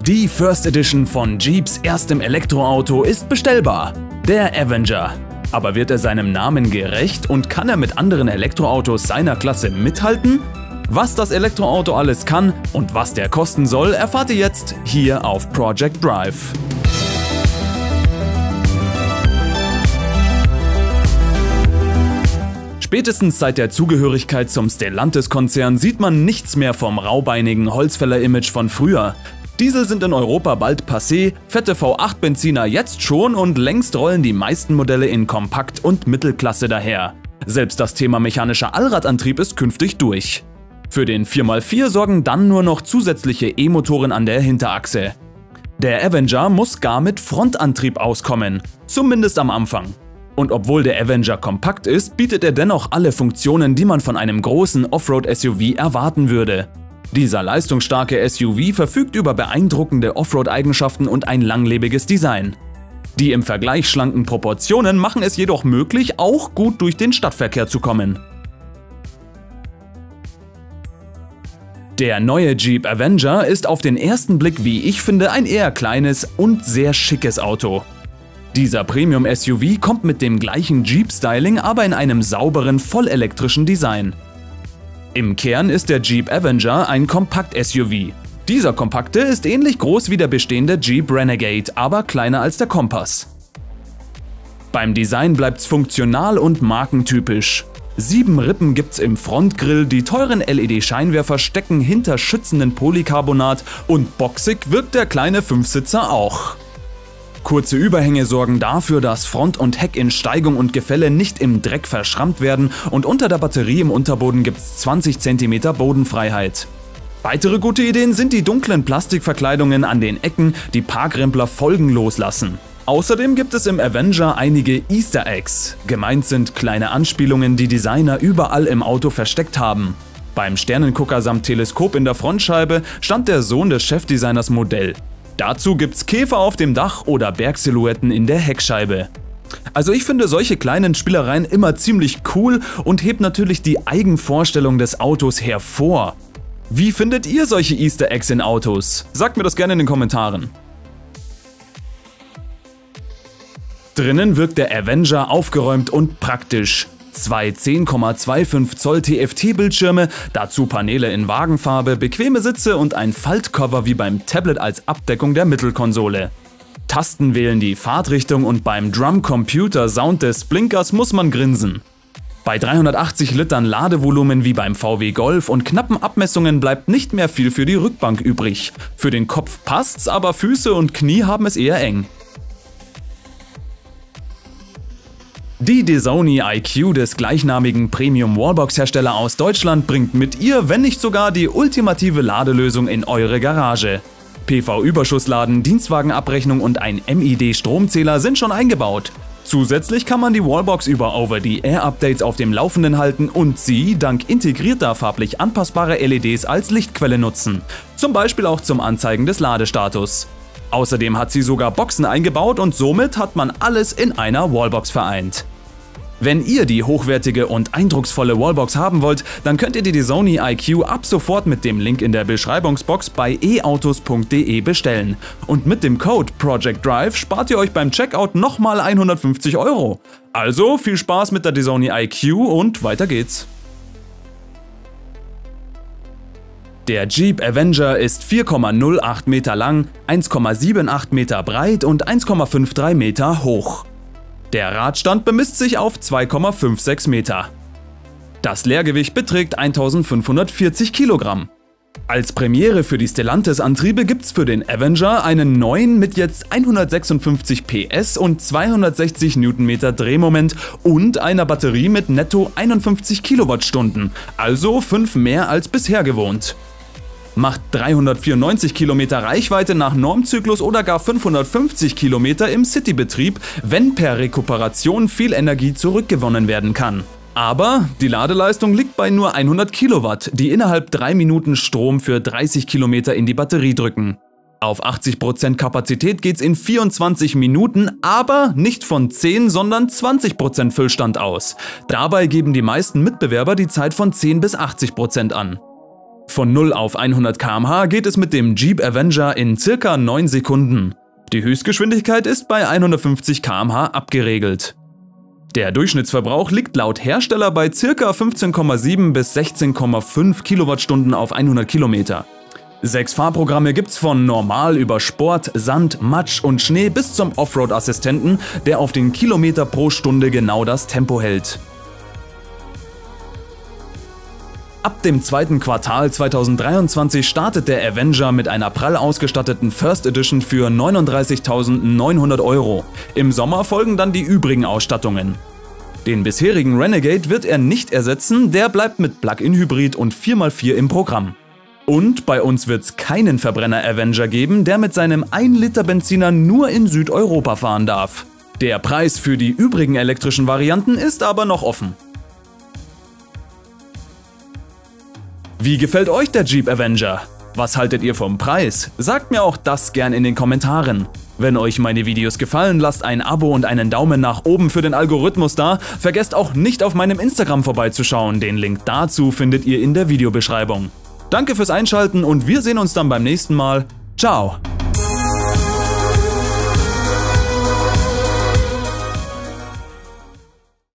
Die First Edition von Jeeps erstem Elektroauto ist bestellbar, der Avenger. Aber wird er seinem Namen gerecht und kann er mit anderen Elektroautos seiner Klasse mithalten? Was das Elektroauto alles kann und was der kosten soll, erfahrt ihr jetzt hier auf Project Drive. Spätestens seit der Zugehörigkeit zum Stellantis-Konzern sieht man nichts mehr vom raubeinigen Holzfäller-Image von früher. Diesel sind in Europa bald passé, fette V8-Benziner jetzt schon und längst rollen die meisten Modelle in Kompakt- und Mittelklasse daher. Selbst das Thema mechanischer Allradantrieb ist künftig durch. Für den 4x4 sorgen dann nur noch zusätzliche E-Motoren an der Hinterachse. Der Avenger muss gar mit Frontantrieb auskommen, zumindest am Anfang. Und obwohl der Avenger kompakt ist, bietet er dennoch alle Funktionen, die man von einem großen Offroad-SUV erwarten würde. Dieser leistungsstarke SUV verfügt über beeindruckende Offroad-Eigenschaften und ein langlebiges Design. Die im Vergleich schlanken Proportionen machen es jedoch möglich, auch gut durch den Stadtverkehr zu kommen. Der neue Jeep Avenger ist auf den ersten Blick, wie ich finde, ein eher kleines und sehr schickes Auto. Dieser Premium-SUV kommt mit dem gleichen Jeep-Styling, aber in einem sauberen, vollelektrischen Design. Im Kern ist der Jeep Avenger ein Kompakt-SUV. Dieser kompakte ist ähnlich groß wie der bestehende Jeep Renegade, aber kleiner als der Kompass. Beim Design bleibt's funktional und markentypisch. 7 Rippen gibt's im Frontgrill, die teuren LED-Scheinwerfer stecken hinter schützenden Polycarbonat und boxig wirkt der kleine 5-Sitzer auch. Kurze Überhänge sorgen dafür, dass Front und Heck in Steigung und Gefälle nicht im Dreck verschrammt werden und unter der Batterie im Unterboden gibt's 20 cm Bodenfreiheit. Weitere gute Ideen sind die dunklen Plastikverkleidungen an den Ecken, die Parkrempler folgenlos lassen. Außerdem gibt es im Avenger einige Easter Eggs. Gemeint sind kleine Anspielungen, die Designer überall im Auto versteckt haben. Beim Sternengucker samt Teleskop in der Frontscheibe stand der Sohn des Chefdesigners Modell. Dazu gibt's Käfer auf dem Dach oder Bergsilhouetten in der Heckscheibe. Also ich finde solche kleinen Spielereien immer ziemlich cool und hebt natürlich die Eigenvorstellung des Autos hervor. Wie findet ihr solche Easter Eggs in Autos? Sagt mir das gerne in den Kommentaren. Drinnen wirkt der Avenger aufgeräumt und praktisch. 2 10,25 Zoll TFT-Bildschirme, dazu Paneele in Wagenfarbe, bequeme Sitze und ein Faltcover wie beim Tablet als Abdeckung der Mittelkonsole. Tasten wählen die Fahrtrichtung und beim Drum-Computer-Sound des Blinkers muss man grinsen. Bei 380 Litern Ladevolumen wie beim VW Golf und knappen Abmessungen bleibt nicht mehr viel für die Rückbank übrig. Für den Kopf passt's, aber Füße und Knie haben es eher eng. Die Dezoni IQ des gleichnamigen Premium-Wallbox-Hersteller aus Deutschland bringt mit ihr, wenn nicht sogar die ultimative Ladelösung in eure Garage. PV-Überschussladen, Dienstwagenabrechnung und ein MID-Stromzähler sind schon eingebaut. Zusätzlich kann man die Wallbox über Over-the-Air-Updates auf dem Laufenden halten und sie dank integrierter farblich anpassbarer LEDs als Lichtquelle nutzen. Zum Beispiel auch zum Anzeigen des Ladestatus. Außerdem hat sie sogar Boxen eingebaut und somit hat man alles in einer Wallbox vereint. Wenn ihr die hochwertige und eindrucksvolle Wallbox haben wollt, dann könnt ihr die Dezoni IQ ab sofort mit dem Link in der Beschreibungsbox bei eautos.de bestellen. Und mit dem Code Project Drive spart ihr euch beim Checkout nochmal 150 €. Also viel Spaß mit der Dezoni IQ und weiter geht's. Der Jeep Avenger ist 4,08 Meter lang, 1,78 Meter breit und 1,53 Meter hoch. Der Radstand bemisst sich auf 2,56 Meter. Das Leergewicht beträgt 1540 Kilogramm. Als Premiere für die Stellantis-Antriebe gibt's für den Avenger einen neuen mit jetzt 156 PS und 260 Newtonmeter Drehmoment und einer Batterie mit netto 51 Kilowattstunden, also 5 mehr als bisher gewohnt. Macht 394 Kilometer Reichweite nach Normzyklus oder gar 550 Kilometer im Citybetrieb, wenn per Rekuperation viel Energie zurückgewonnen werden kann. Aber die Ladeleistung liegt bei nur 100 Kilowatt, die innerhalb 3 Minuten Strom für 30 Kilometer in die Batterie drücken. Auf 80% Kapazität geht's in 24 Minuten, aber nicht von 10, sondern 20% Füllstand aus. Dabei geben die meisten Mitbewerber die Zeit von 10 bis 80% an. Von 0 auf 100 km/h geht es mit dem Jeep Avenger in ca. 9 Sekunden. Die Höchstgeschwindigkeit ist bei 150 km/h abgeregelt. Der Durchschnittsverbrauch liegt laut Hersteller bei ca. 15,7 bis 16,5 Kilowattstunden auf 100 Kilometer. 6 Fahrprogramme gibt's von Normal über Sport, Sand, Matsch und Schnee bis zum Offroad-Assistenten, der auf den Kilometer pro Stunde genau das Tempo hält. Ab dem zweiten Quartal 2023 startet der Avenger mit einer prall ausgestatteten First Edition für 39.900 €. Im Sommer folgen dann die übrigen Ausstattungen. Den bisherigen Renegade wird er nicht ersetzen, der bleibt mit Plug-in-Hybrid und 4x4 im Programm. Und bei uns wird's keinen Verbrenner-Avenger geben, der mit seinem 1-Liter-Benziner nur in Südeuropa fahren darf. Der Preis für die übrigen elektrischen Varianten ist aber noch offen. Wie gefällt euch der Jeep Avenger? Was haltet ihr vom Preis? Sagt mir auch das gern in den Kommentaren. Wenn euch meine Videos gefallen, lasst ein Abo und einen Daumen nach oben für den Algorithmus da. Vergesst auch nicht auf meinem Instagram vorbeizuschauen, den Link dazu findet ihr in der Videobeschreibung. Danke fürs Einschalten und wir sehen uns dann beim nächsten Mal. Ciao!